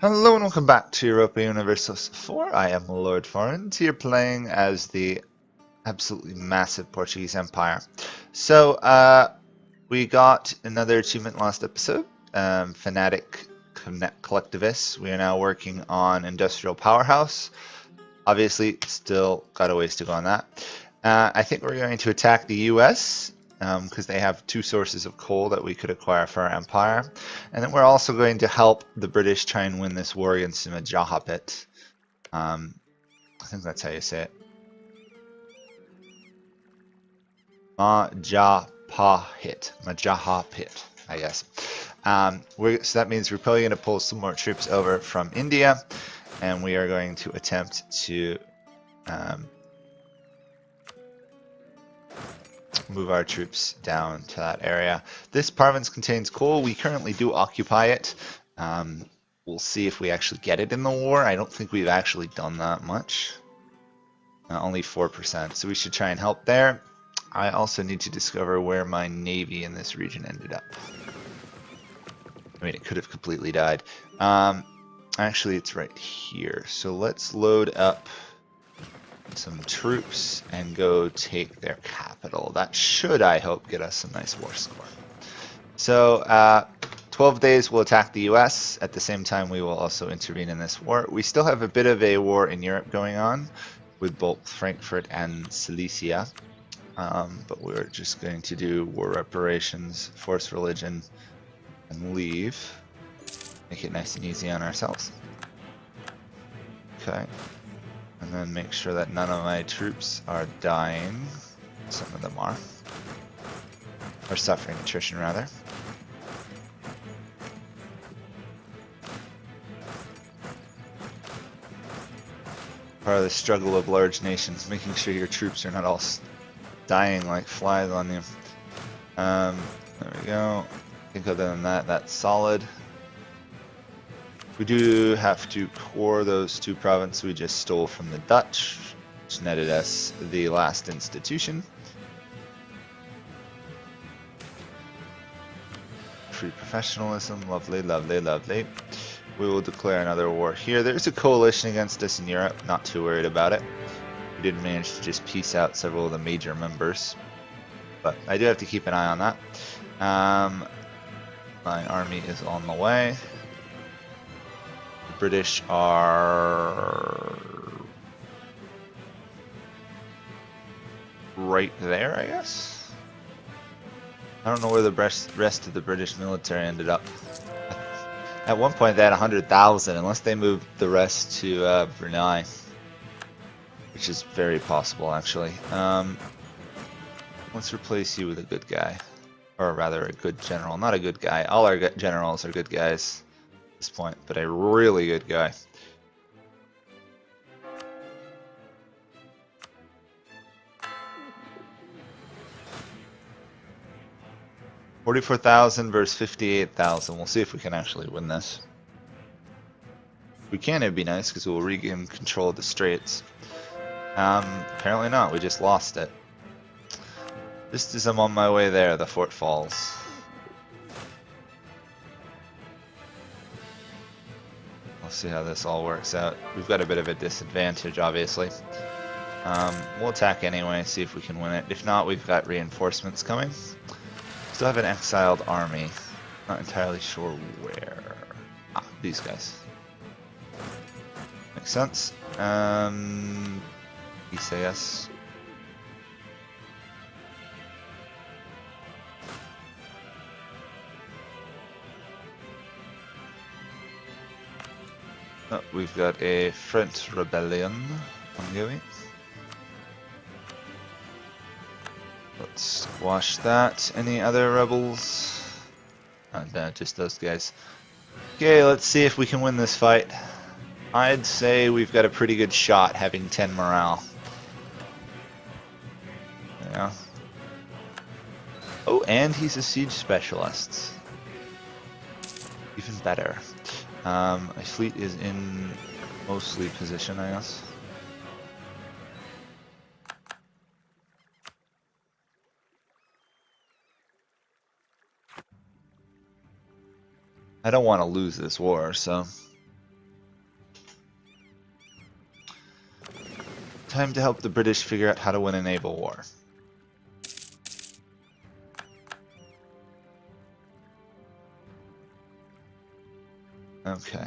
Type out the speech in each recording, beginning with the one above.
Hello and welcome back to Europa Universalis 4. I am Lord Forwind, here playing as the absolutely massive Portuguese Empire. So, we got another achievement last episode, Fanatic Collectivists. We are now working on Industrial Powerhouse. Obviously, still got a ways to go on that. I think we're going to attack the US, because they have two sources of coal that we could acquire for our empire. And then we're also going to help the British try and win this war against the Majapahit. I think that's how you say it. Majapahit, I guess. So that means we're probably going to pull some more troops over from India, and we are going to attempt to move our troops down to that area. This province contains coal. We currently do occupy it. We'll see if we actually get it in the war. I don't think we've actually done that much. Only 4%, so we should try and help there. I also need to discover where my navy in this region ended up. I mean, it could have completely died. Actually, it's right here. So let's load up some troops and go take their capital. That should, I hope, get us a nice war score. So 12 days we'll attack the US. At the same time, we will also intervene in this war. We still have a bit of a war in Europe going on with both Frankfurt and Silesia. But we're just going to do war reparations, force religion, and leave. Make it nice and easy on ourselves. Okay. And then make sure that none of my troops are dying. Some of them are. Or suffering attrition, rather. Part of the struggle of large nations, making sure your troops are not all dying like flies on you. There we go. I think other than that, that's solid. We do have to core those two provinces we just stole from the Dutch, which netted us the last institution. Free professionalism, lovely, lovely, lovely. We will declare another war here. There's a coalition against us in Europe, not too worried about it. We did manage to just piece out several of the major members, but I do have to keep an eye on that. My army is on the way. The British are right there, I guess. I don't know where the rest of the British military ended up. At one point they had 100,000, unless they moved the rest to Brunei, which is very possible, actually. Let's replace you with a good guy, or rather a good general. Not a good guy. All our generals are good guys at this point, but a really good guy. $44,000 versus 58,000. We'll see if we can actually win this. If we can, it'd be nice because we'll regain control of the Straits. Apparently not. We just lost it. Just as I'm on my way there, the fort falls. We'll see how this all works out. We've got a bit of a disadvantage, obviously. We'll attack anyway, see if we can win it. If not, we've got reinforcements coming. Still have an exiled army. Not entirely sure where. Ah, these guys. Makes sense. Yes. Oh, we've got a French rebellion ongoing. Let's squash that. Any other rebels? No, just those guys. Okay, let's see if we can win this fight. I'd say we've got a pretty good shot having 10 morale. Yeah. Oh, and he's a siege specialist. Even better. My fleet is in mostly position, I guess. I don't want to lose this war, so Time to help the British figure out how to win a naval war. Okay.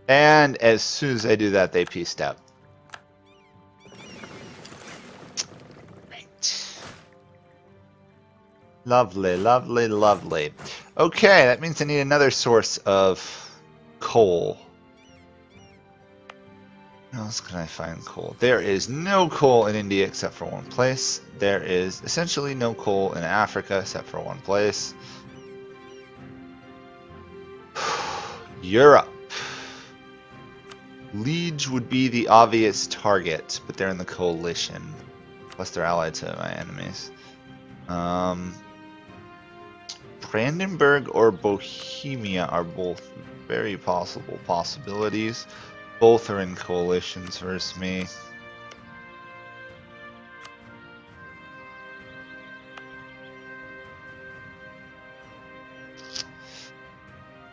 And as soon as I do that, they pieced out. Great. Lovely, lovely, lovely. Okay, that means I need another source of coal. Where else can I find coal? There is no coal in India except for one place. There is essentially no coal in Africa except for one place. Europe. Liege would be the obvious target, but they're in the coalition. Plus they're allied to my enemies. Brandenburg or Bohemia are both very possible possibilities. Both are in coalitions versus me.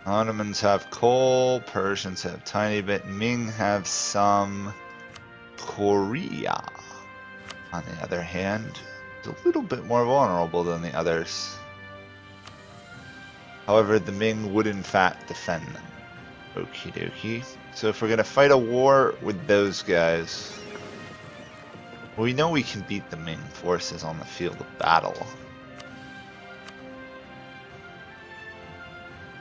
Ottomans have coal, Persians have tiny bit, Ming have some. Korea, on the other hand, is a little bit more vulnerable than the others. However, the Ming would in fact defend them. Okie dokie. So if we're going to fight a war with those guys, we know we can beat the Ming forces on the field of battle.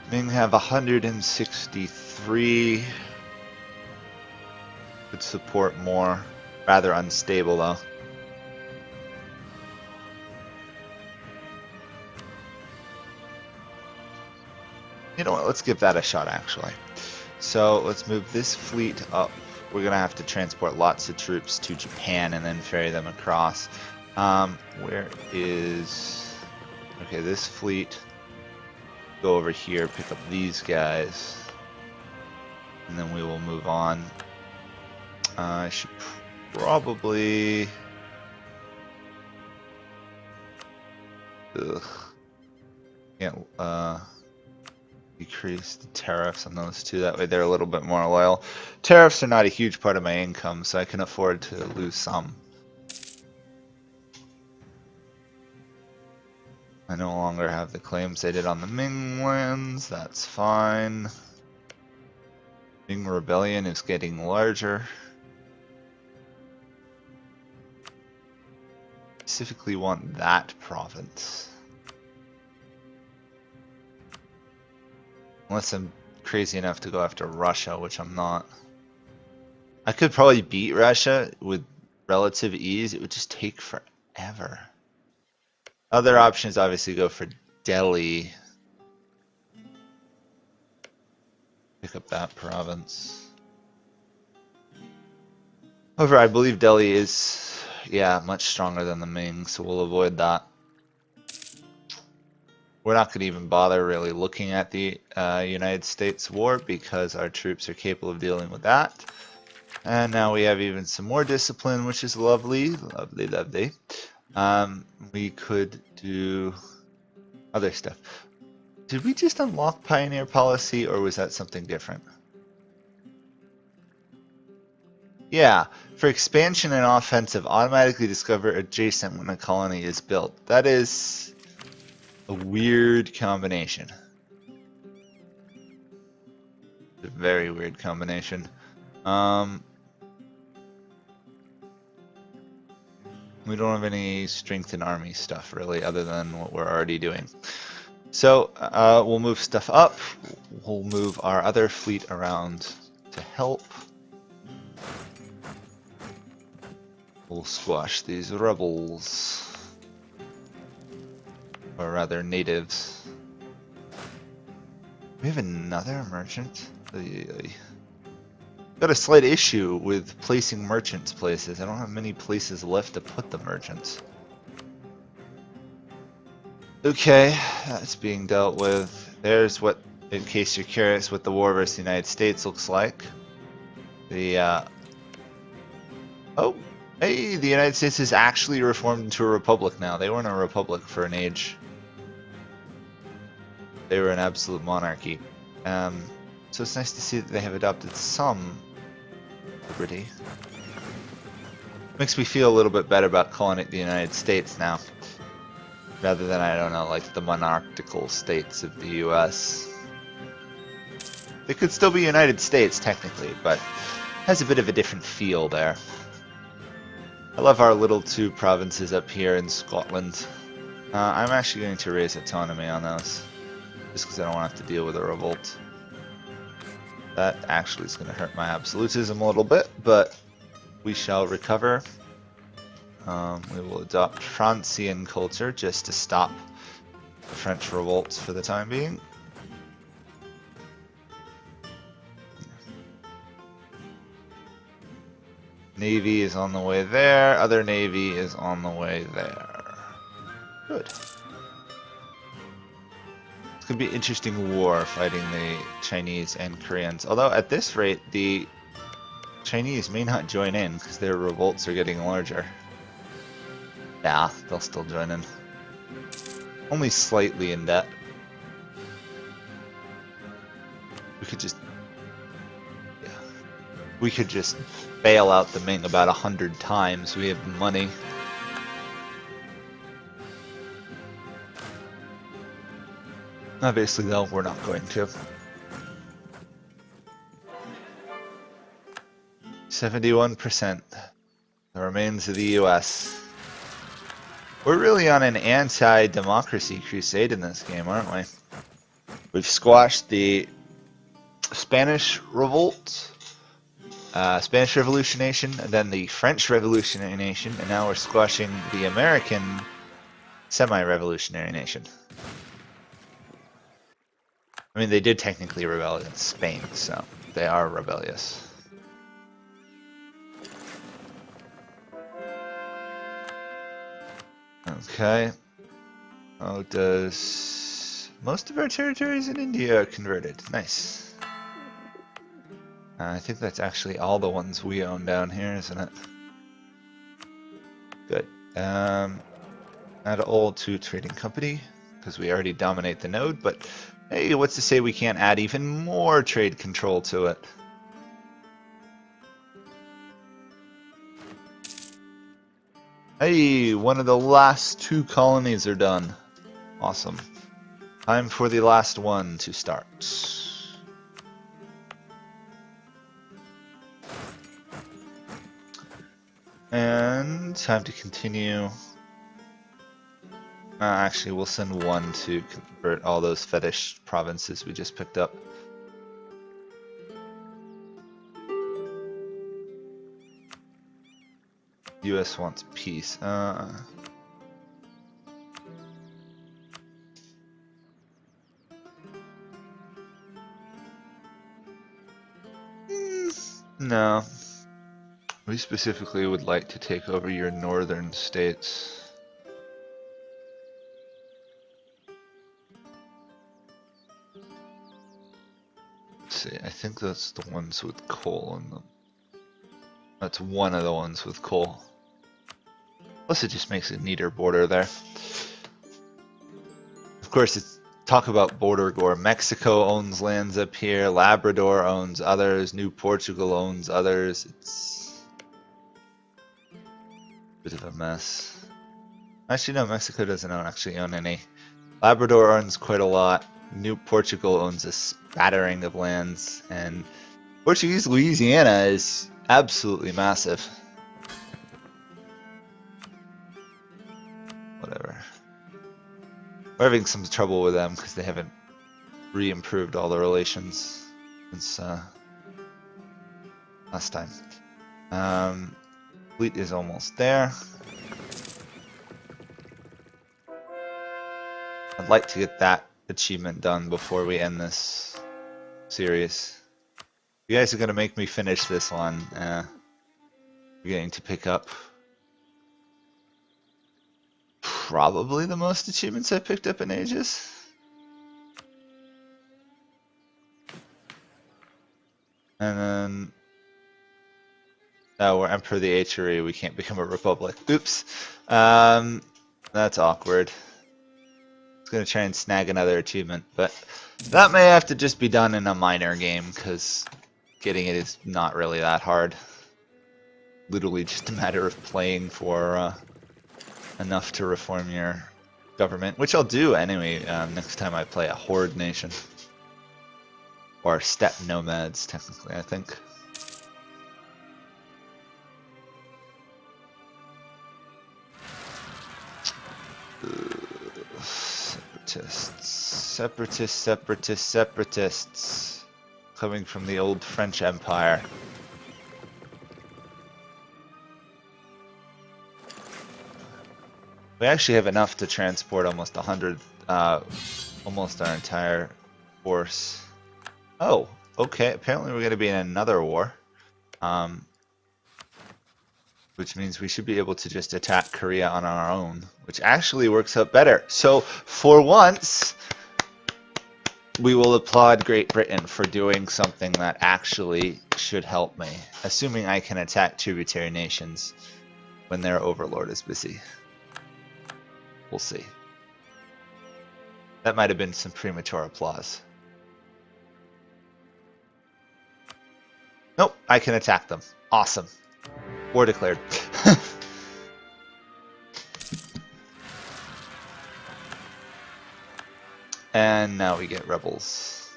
Ming have 163. Could support more. Rather unstable though. You know what, let's give that a shot actually. So let's move this fleet up. We're gonna have to transport lots of troops to Japan and then ferry them across. Where is... Okay, this fleet. Go over here, pick up these guys. And then we will move on. I should probably... Can't, decrease the tariffs on those two, that way they're a little bit more loyal. Tariffs are not a huge part of my income, so I can afford to lose some. I no longer have the claims I did on the Ming lands, that's fine. Ming Rebellion is getting larger. Specifically want that province. Unless I'm crazy enough to go after Russia, which I'm not. I could probably beat Russia with relative ease. It would just take forever. Other options obviously go for Delhi. Pick up that province. However, I believe Delhi is, yeah, much stronger than the Ming, so we'll avoid that. We're not going to even bother really looking at the United States war because our troops are capable of dealing with that. And now we have even some more discipline, which is lovely, lovely, lovely. We could do other stuff. Did we just unlock Pioneer Policy, or was that something different? Yeah, for expansion and offensive, automatically discover adjacent when a colony is built. That is a weird combination. A very weird combination. We don't have any strength in army stuff really, other than what we're already doing. So we'll move stuff up. We'll move our other fleet around to help. We'll squash these rebels. Or rather, natives. We have another merchant? Got a slight issue with placing merchants places. I don't have many places left to put the merchants. Okay, that's being dealt with. There's what, in case you're curious, what the war versus the United States looks like. The, oh, hey, the United States is actually reformed into a republic now. They weren't a republic for an age. They were an absolute monarchy. So it's nice to see that they have adopted some liberty. Makes me feel a little bit better about calling it the United States now, rather than, I don't know, like the monarchical states of the US. It could still be United States technically, but has a bit of a different feel there. I love our little two provinces up here in Scotland. I'm actually going to raise autonomy on those, just because I don't want to have to deal with a revolt. That actually is going to hurt my absolutism a little bit, but we shall recover. We will adopt Francian culture just to stop the French revolts for the time being. Navy is on the way there, other navy is on the way there. Good. It's going to be an interesting war fighting the Chinese and Koreans. Although at this rate, the Chinese may not join in because their revolts are getting larger. Yeah, they'll still join in. Only slightly in debt. We could just... yeah. We could just bail out the Ming about 100 times. We have the money. Obviously, though, we're not going to. 71%. The remains of the US. We're really on an anti-democracy crusade in this game, aren't we? We've squashed the Spanish Revolt, Spanish Revolutionation, and then the French Revolutionary Nation, and now we're squashing the American Semi-Revolutionary Nation. I mean, they did technically rebel against Spain, so they are rebellious. Okay. Oh, does most of our territories in India are converted? Nice. I think that's actually all the ones we own down here, isn't it? Good. Add all to trading company, because we already dominate the node, but hey, what's to say we can't add even more trade control to it? Hey, one of the last 2 colonies are done. Awesome. Time for the last one to start. And time to continue. Actually, we'll send one to convert all those fetish provinces we just picked up. US wants peace. No. We specifically would like to take over your northern states. Let's see, I think that's the ones with coal in them. That's one of the ones with coal. Plus it just makes a neater border there. Of course, it's talk about border gore. Mexico owns lands up here, Labrador owns others, New Portugal owns others. It's a bit of a mess. Actually, no, Mexico doesn't actually own any. Labrador owns quite a lot. New Portugal owns a spattering of lands, and Portuguese Louisiana is absolutely massive. Whatever. We're having some trouble with them because they haven't re-improved all the relations since last time. Fleet is almost there. I'd like to get that achievement done before we end this series. You guys are going to make me finish this one. We're getting to pick up probably the most achievements I've picked up in ages. And then... oh, we're Emperor of the HRE, we can't become a republic. Oops. That's awkward. I was going to try and snag another achievement, but that may have to just be done in a minor game, because getting it is not really that hard. literally just a matter of playing for enough to reform your government, which I'll do anyway next time I play a horde nation. Or steppe nomads, technically, I think. Separatists. Coming from the old French Empire. We actually have enough to transport almost 100, almost our entire force. Oh, okay, apparently we're going to be in another war. Which means we should be able to just attack Korea on our own, which actually works out better. So, for once, we will applaud Great Britain for doing something that actually should help me, assuming I can attack tributary nations when their overlord is busy. We'll see. That might have been some premature applause. Nope, I can attack them. Awesome. War declared. And now we get rebels.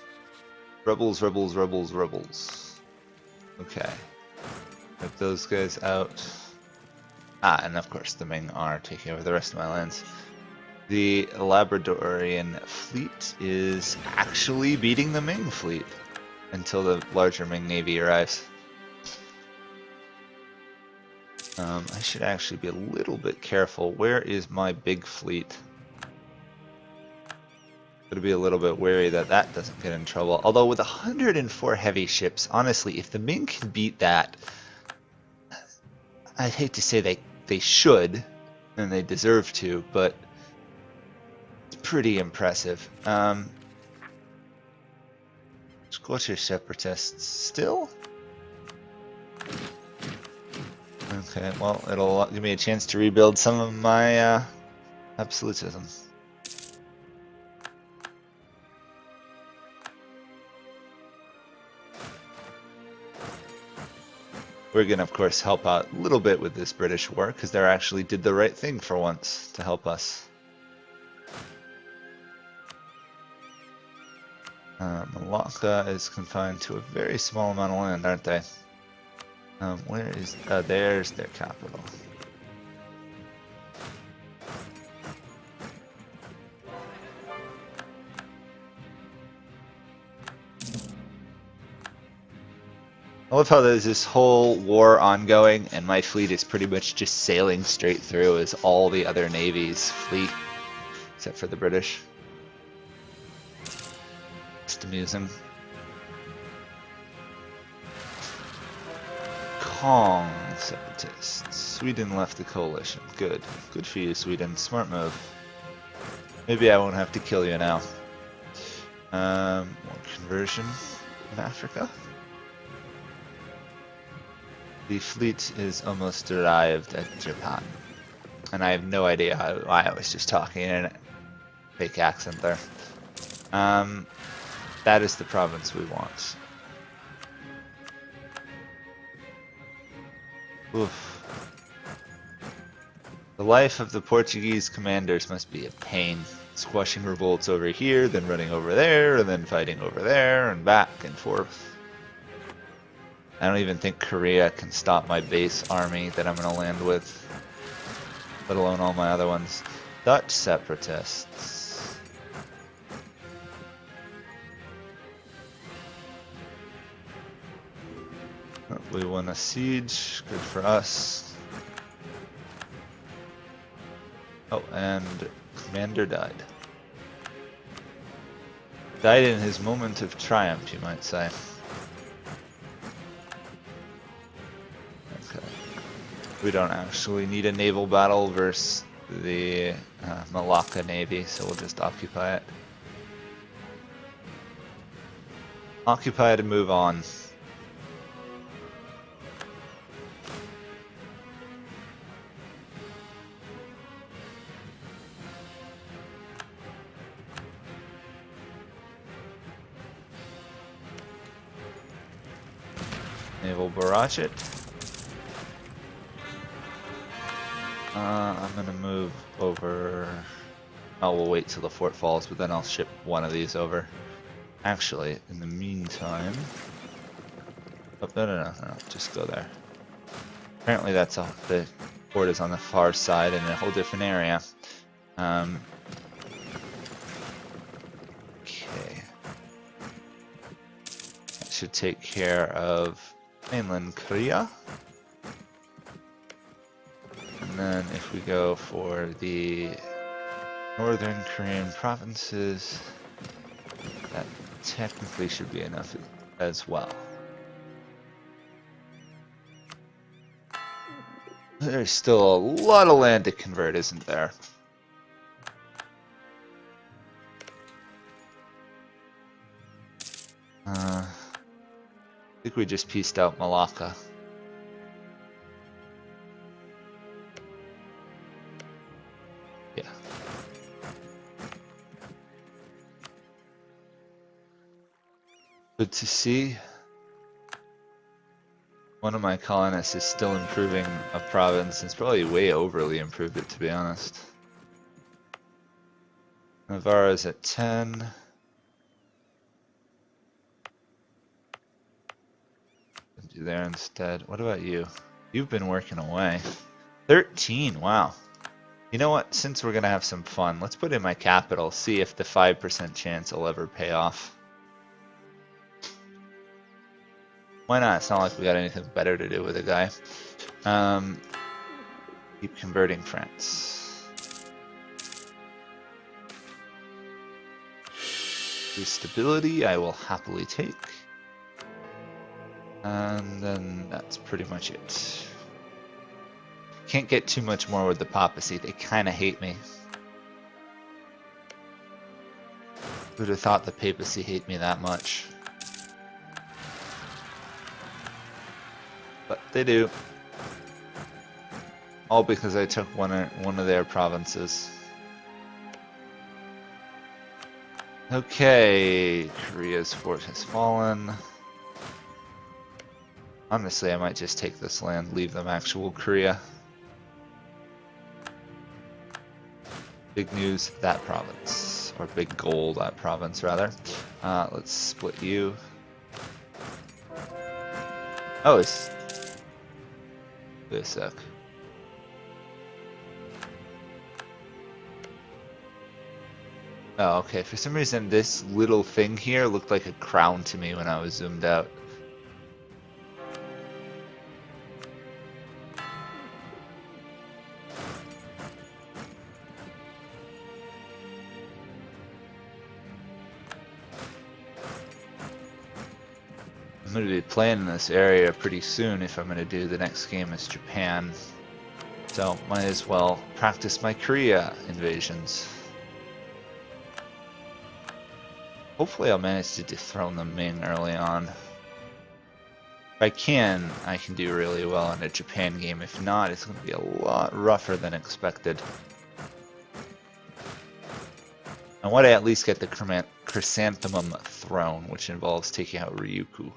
Rebels. Okay. Get those guys out. Ah, and of course the Ming are taking over the rest of my lands. The Labradorian fleet is actually beating the Ming fleet until the larger Ming Navy arrives. I should actually be a little bit careful. Where is my big fleet? Gotta be a little bit wary that that doesn't get in trouble. Although with 104 heavy ships, honestly, if the Ming can beat that, I'd hate to say they should, and they deserve to, but it's pretty impressive. Scottish separatists still? Okay, well, it'll give me a chance to rebuild some of my absolutism. We're going to, of course, help out a little bit with this British war, because they actually did the right thing for once to help us. Malacca is confined to a very small amount of land, aren't they? Where is... there's their capital. I love how there's this whole war ongoing, and my fleet is pretty much just sailing straight through as all the other navies fleet, except for the British. Just amusing. Kong separatists. Sweden left the coalition. Good. Good for you, Sweden. Smart move. Maybe I won't have to kill you now. More conversion in Africa. The fleet is almost arrived at Japan. And I have no idea why I was just talking in a fake accent there. That is the province we want. Oof. The life of the Portuguese commanders must be a pain. Squashing revolts over here, then running over there, and then fighting over there, and back and forth. I don't even think Korea can stop my base army that I'm going to land with, let alone all my other ones. Dutch separatists. We won a siege, good for us. Oh, and commander died. Died in his moment of triumph, you might say. Okay. We don't actually need a naval battle versus the Malacca Navy, so we'll just occupy it. Occupy to move on. Naval barrage it. I'm gonna move over. Oh, we'll wait till the fort falls, but then I'll ship one of these over. Actually, in the meantime... Oh, no, just go there. Apparently that's the fort is on the far side in a whole different area. Okay. That should take care of mainland Korea. And then if we go for the northern Korean provinces, that technically should be enough as well. There's still a lot of land to convert, isn't there? I think we just pieced out Malacca. Yeah. Good to see. One of my colonists is still improving a province. It's probably way overly improved it, to be honest. Navarra's at 10. Do there instead. What about you? You've been working away. 13, wow. You know what? Since we're going to have some fun, let's put in my capital, see if the 5% chance will ever pay off. Why not? It's not like we got anything better to do with a guy. Keep converting France. The stability I will happily take. And then that's pretty much it. Can't get too much more with the papacy. They kind of hate me. Who'd have thought the papacy hate me that much? But they do. All because I took one of their provinces. Okay, Korea's fort has fallen. Honestly, I might just take this land, leave them actual Korea. Big news, that province. Or big goal, that province, rather. Let's split you. Oh, it's... Wait a sec. Oh, okay. For some reason, this little thing here looked like a crown to me when I was zoomed out. I'm going to be playing in this area pretty soon if I'm going to do the next game as Japan. So, might as well practice my Korea invasions. Hopefully I'll manage to dethrone the Ming early on. If I can do really well in a Japan game. If not, it's going to be a lot rougher than expected. I want to at least get the Chrysanthemum Throne, which involves taking out Ryukyu.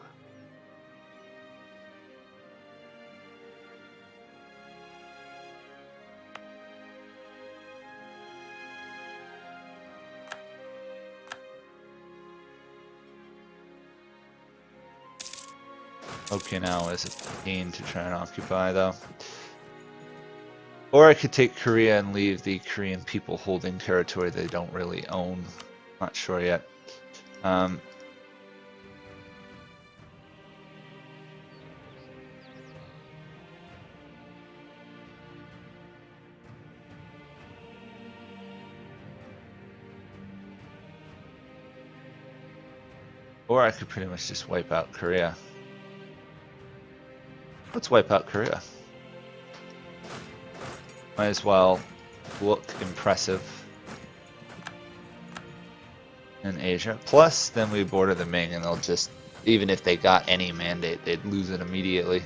Okinawa is a pain to try and occupy, though. Or I could take Korea and leave the Korean people holding territory they don't really own. Not sure yet. Or I could pretty much just wipe out Korea. Let's wipe out Korea. Might as well look impressive in Asia. Plus, then we border the Ming and they'll just, even if they got any mandate, they'd lose it immediately.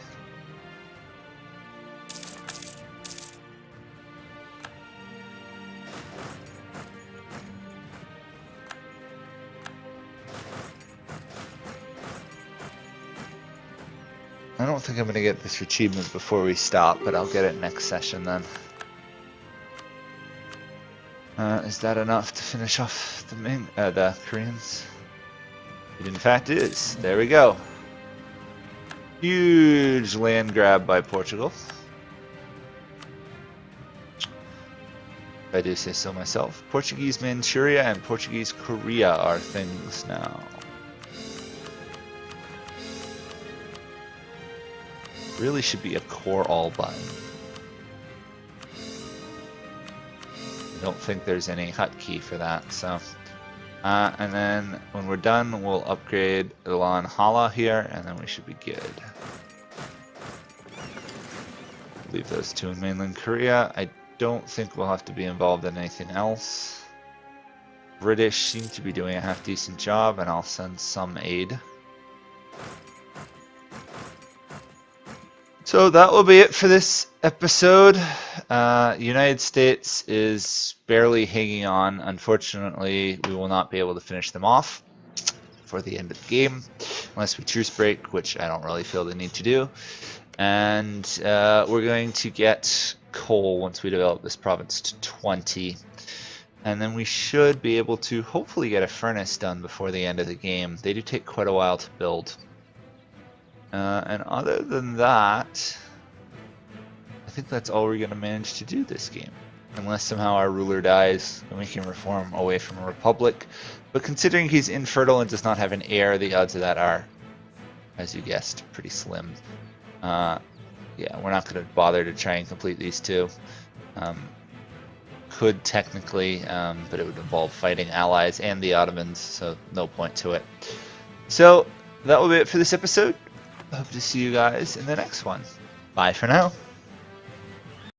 I don't think I'm going to get this achievement before we stop, but I'll get it next session then. Is that enough to finish off the Koreans? It in fact is. There we go. Huge land grab by Portugal. If I do say so myself. Portuguese Manchuria and Portuguese Korea are things now. Really should be a core all button. I don't think there's any hotkey for that, so. And then when we're done, we'll upgrade Ilan Hala here, and then we should be good. Leave those two in mainland Korea. I don't think we'll have to be involved in anything else. British seem to be doing a half decent job, and I'll send some aid. So that will be it for this episode. United States is barely hanging on. Unfortunately, we will not be able to finish them off for the end of the game unless we truce break, which I don't really feel the need to do. And we're going to get coal once we develop this province to 20. And then we should be able to hopefully get a furnace done before the end of the game. They do take quite a while to build. And other than that, I think that's all we're going to manage to do this game. Unless somehow our ruler dies and we can reform away from a republic. But considering he's infertile and does not have an heir, the odds of that are, as you guessed, pretty slim. Yeah, we're not going to bother to try and complete these two. Could technically, but it would involve fighting allies and the Ottomans, so no point to it. So that will be it for this episode. Hope to see you guys in the next one. Bye for now.